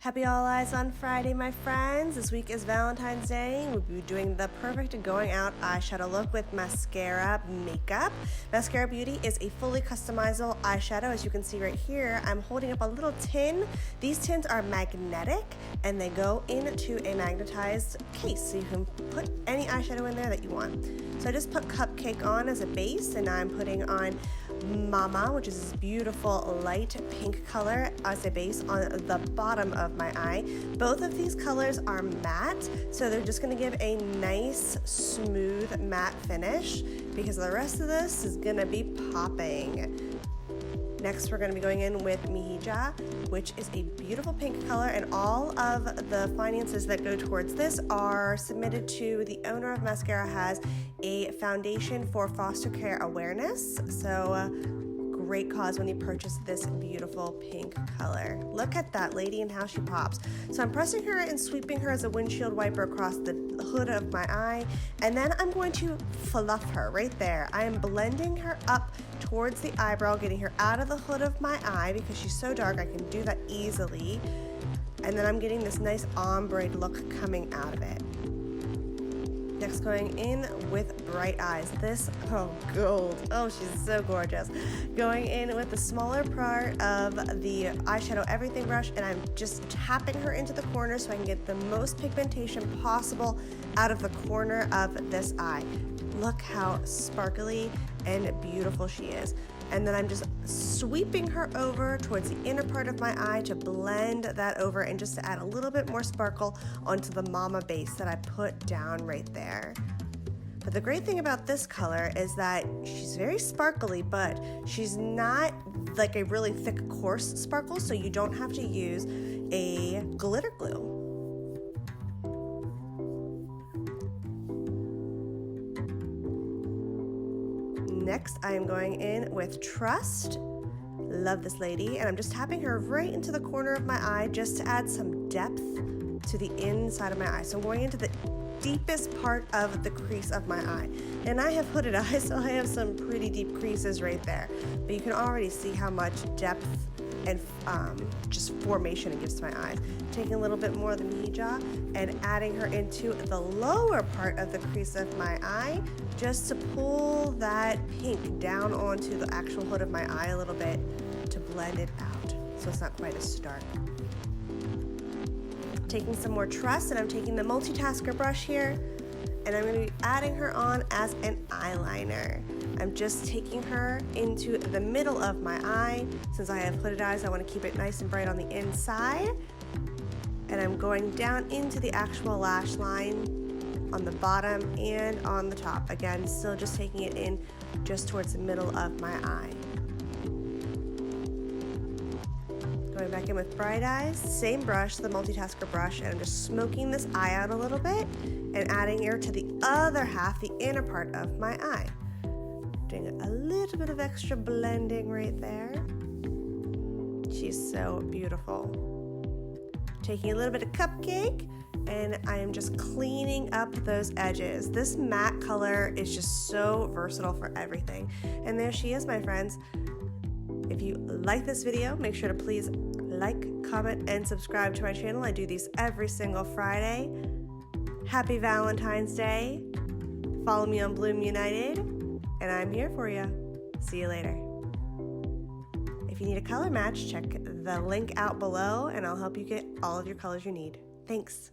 Happy All Eyes on Friday, my friends. This week is Valentine's Day. We'll be doing the perfect going out eyeshadow look with mascara makeup. Mascara Beauty is a fully customizable eyeshadow. As you can see right here, I'm holding up a little tin. These tins are magnetic and they go into a magnetized case, so you can put any eyeshadow in there that you want. So I just put Cupcake on as a base, and now I'm putting on Mama, which is this beautiful light pink color as a base on the bottom of my eye. Both of these colors are matte, so they're just going to give a nice smooth matte finish because the rest of this is going to be popping. Next, we're going to be going in with Hija, which is a beautiful pink color, and all of the finances that go towards this are submitted to the owner of Mascara. Has a foundation for foster care awareness, so great cause when you purchase this beautiful pink color. Look at that lady and how she pops. So I'm pressing her and sweeping her as a windshield wiper across the hood of my eye, and then I'm going to fluff her right there. I am blending her up towards the eyebrow, getting her out of the hood of my eye because she's so dark. I can do that easily. And then I'm getting this nice ombre look coming out of it. Next, going in with Bright Eyes. This, oh, gold. Oh, she's so gorgeous. Going in with the smaller part of the eyeshadow everything brush, and I'm just tapping her into the corner so I can get the most pigmentation possible out of the corner of this eye. Look how sparkly and beautiful she is. And then I'm just sweeping her over towards the inner part of my eye to blend that over and just to add a little bit more sparkle onto the Mama base that I put down right there. But the great thing about this color is that she's very sparkly, but she's not like a really thick, coarse sparkle, so you don't have to use a glitter glue. Next, I am going in with Trust. Love this lady, and I'm just tapping her right into the corner of my eye just to add some depth to the inside of my eye. So I'm going into the deepest part of the crease of my eye. And I have hooded eyes, so I have some pretty deep creases right there. But you can already see how much depth and just formation it gives to my eyes. Taking a little bit more than Hija and adding her into the lower part of the crease of my eye just to pull that pink down onto the actual hood of my eye a little bit to blend it out so it's not quite as stark. Taking some more Trust, and I'm taking the multitasker brush here, and I'm going to be adding her on as an eyeliner. I'm just taking her into the middle of my eye. Since I have hooded eyes, I want to keep it nice and bright on the inside. And I'm going down into the actual lash line on the bottom and on the top. Again, still just taking it in just towards the middle of my eye. Going back in with Bright Eyes, same brush, the multitasker brush, and I'm just smoking this eye out a little bit and adding her to the other half, the inner part of my eye. Doing a little bit of extra blending right there. She's so beautiful. Taking a little bit of Cupcake, and I am just cleaning up those edges. This matte color is just so versatile for everything. And there she is, my friends. If you like this video, make sure to please like, comment, and subscribe to my channel. I do these every single Friday. Happy Valentine's Day. Follow me on Bloom United, and I'm here for you. See you later. If you need a color match, check the link out below, and I'll help you get all of your colors you need. Thanks.